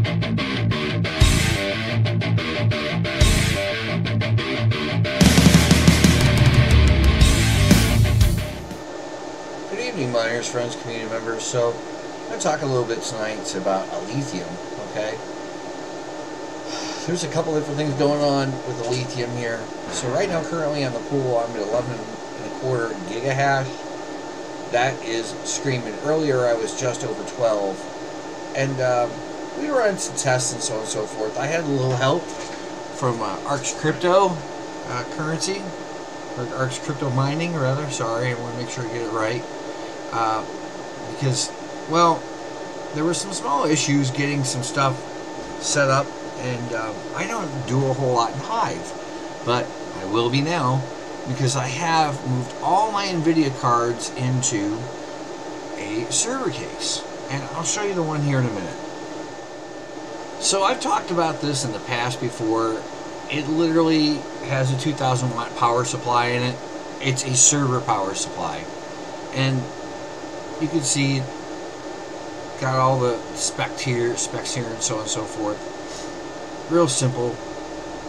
Good evening, miners, friends, community members. So, I'm going to talk a little bit tonight about Alephium, okay? There's a couple different things going on with Alephium here. So right now, currently on the pool, I'm at 11.25 gigahash. That is screaming. Earlier, I was just over 12. And we were running some tests and so on and so forth. I had a little help from Arx Crypto currency, or Arx Crypto Mining, rather. Sorry, I want to make sure I get it right. Because, well, there were some small issues getting some stuff set up, and I don't do a whole lot in Hive, but I will be now, because I have moved all my NVIDIA cards into a server case, and I'll show you the one here in a minute. So I've talked about this in the past before. It literally has a 2,000 watt power supply in it. It's a server power supply, and you can see got all the specs here and so on and so forth. Real simple,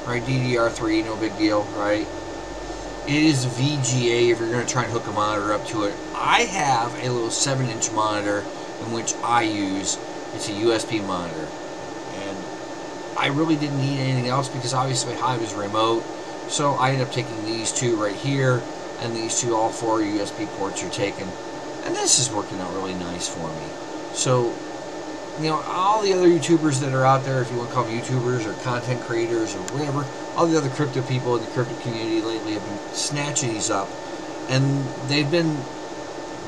right? DDR3, no big deal, right? It is VGA if you're going to try and hook a monitor up to it. I have a little 7-inch monitor in which I use. It's a USB monitor, and I really didn't need anything else because obviously Hive is remote. So I ended up taking these two right here, and these two, all 4 USB ports are taken. And this is working out really nice for me. So, you know, all the other YouTubers that are out there, if you want to call them YouTubers or content creators or whatever, all the other crypto people in the crypto community lately have been snatching these up, and they've been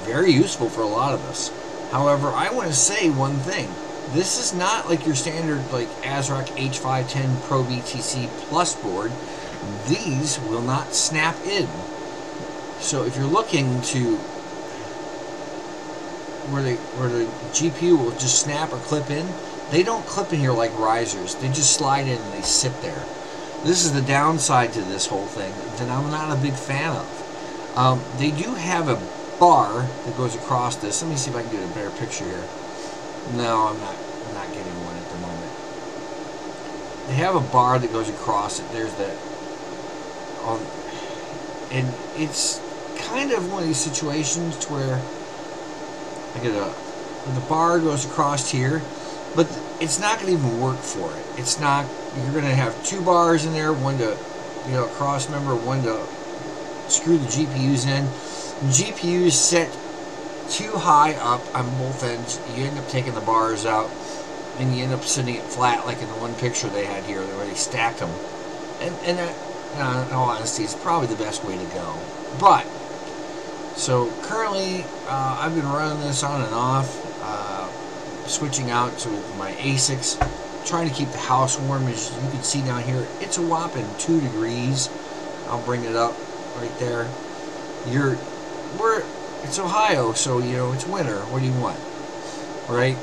very useful for a lot of us. However, I want to say one thing. This is not like your standard like ASRock H510 Pro BTC Plus board. These will not snap in. So if you're looking to where the GPU will just snap or clip in, they don't clip in here like risers. They just slide in and they sit there. This is the downside to this whole thing that I'm not a big fan of. They do have a bar that goes across this. Let me see if I can get a better picture here. No, I'm not getting one at the moment. They have a bar that goes across it. There's that. And it's kind of one of these situations to where the bar goes across here, but it's not going to even work for it. It's not. You're going to have 2 bars in there, one to, you know, cross member, one to screw the GPUs in. The GPUs set too high up on both ends. You end up taking the bars out, and you end up sitting it flat, like in the one picture they had here, where they stacked them. And that, in all honesty, is probably the best way to go. But so currently, I've been running this on and off, switching out to my ASICs, trying to keep the house warm. As you can see down here, it's a whopping 2 degrees. I'll bring it up right there. It's Ohio, so you know it's winter. What do you want, right?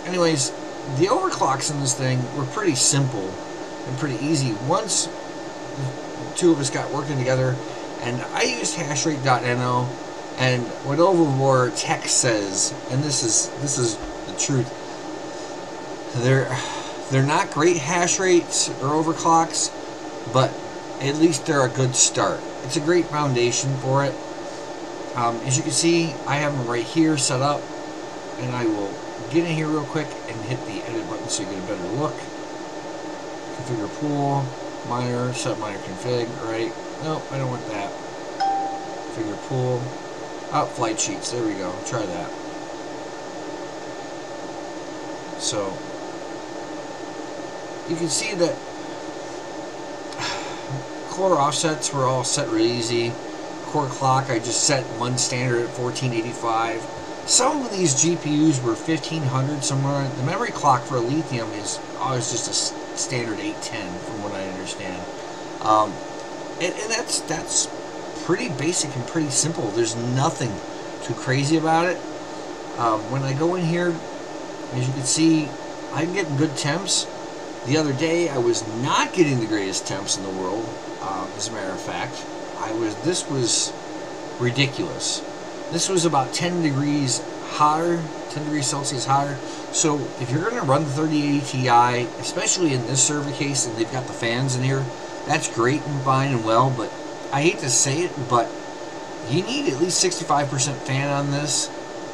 Anyways, the overclocks in this thing were pretty simple and pretty easy. Once the 2 of us got working together, and I used hashrate.no. And what Overlord text says, and this is the truth, they're not great hash rates or overclocks, but at least they're a good start. It's a great foundation for it. As you can see, I have them right here set up, and I will get in here real quick and hit the edit button so you get a better look. Configure pool, miner, set miner config, right? Nope, I don't want that. Configure pool. Oh, flight sheets. There we go. Try that. So, you can see that core offsets were all set really easy. Core clock, I just set one standard at 1485. Some of these GPUs were 1500 somewhere. The memory clock for Alephium is always just a standard 810, from what I understand. And that's pretty basic and pretty simple. There's nothing too crazy about it. When I go in here, as you can see, I'm getting good temps. The other day, I was not getting the greatest temps in the world. As a matter of fact, this was ridiculous. This was about 10 degrees hotter, 10 degrees Celsius hotter. So if you're going to run the 3080 Ti, especially in this server case, and they've got the fans in here, that's great and fine and well, but I hate to say it, but you need at least 65% fan on this.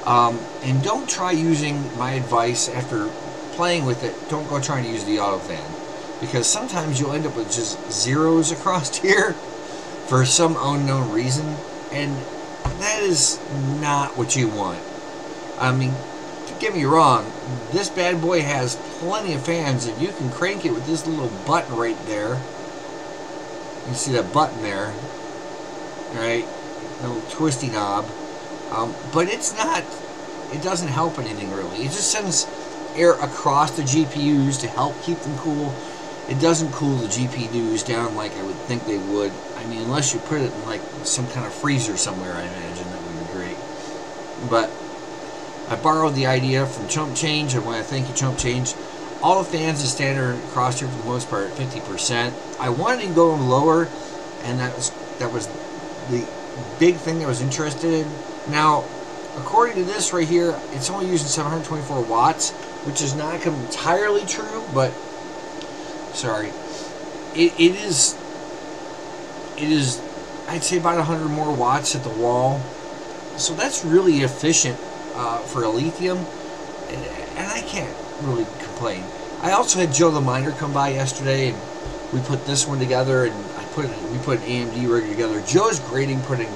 And don't try using my advice after playing with it. Don't go trying to use the auto fan, because sometimes you'll end up with just zeros across here for some unknown reason, and that is not what you want. I mean, don't get me wrong, this bad boy has plenty of fans, and you can crank it with this little button right there. You see that button there, right? Little twisty knob. But it's not, it doesn't help anything really. It just sends air across the GPUs to help keep them cool. It doesn't cool the GPUs down like I would think they would. I mean, unless you put it in like some kind of freezer somewhere, I imagine that would be great. But I borrowed the idea from Chump Change. I want to thank you, Chump Change. All the fans are standard across here for the most part, 50%. I wanted to go lower, and that was the big thing I was interested in. Now, according to this right here, it's only using 724 watts, which is not entirely true, but sorry, it is I'd say about 100 more watts at the wall, so that's really efficient for a lithium, and I can't really complain. I also had Joe the Miner come by yesterday, and we put this one together, and we put an AMD rig together. Joe's great in putting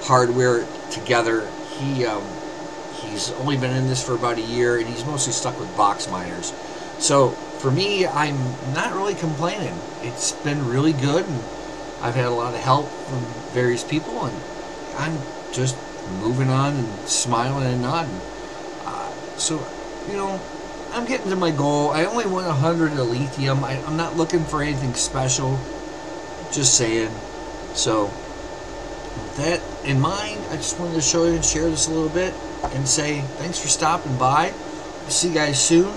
hardware together. He's only been in this for about a year, and he's mostly stuck with box miners. So for me, I'm not really complaining. It's been really good, and I've had a lot of help from various people, and I'm just moving on and smiling and nodding. So, you know, I'm getting to my goal. I only want 100 of lithium. I'm not looking for anything special. Just saying. So, with that in mind, I just wanted to show you and share this a little bit and say thanks for stopping by. I'll see you guys soon.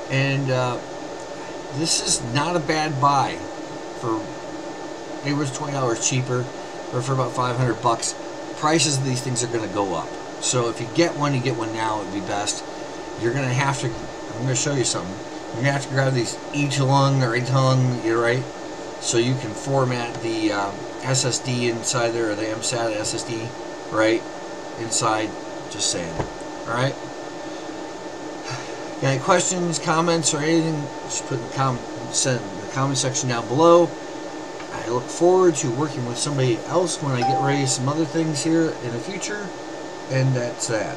And this is not a bad buy. It was $20 cheaper, or for about 500 bucks. Prices of these things are going to go up. So if you get one, you get one now. It would be best. You're going to have to. I'm going to show you something. You're going to have to grab these eTung or eTung, you're right, so you can format the SSD inside there, or the MSATA SSD, right, inside. Just saying. Alright? Got any questions, comments, or anything, just put in the comment section down below. I look forward to working with somebody else when I get ready to some other things here in the future. And that's that.